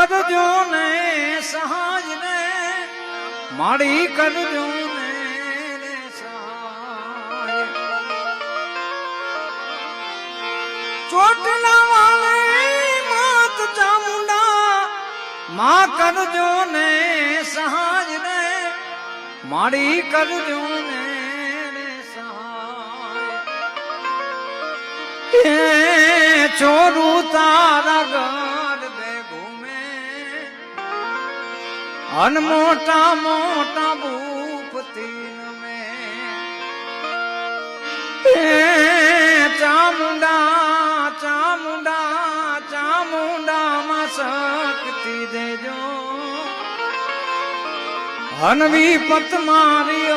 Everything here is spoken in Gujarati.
કરજો ને સહાય ને માડી કરજો ને સહાય ચોટલા વાળી માત ચામુંડા માં કરજો ને સહાય ને માડી કરજો ને સહાય ચોરું તારા ઘર બે ઘૂમે અન મોટા મોટા ભૂપતી ચામુંડા ચામુંડા ચામુંડા માં શક્તિ દેજો હનવી પત મારી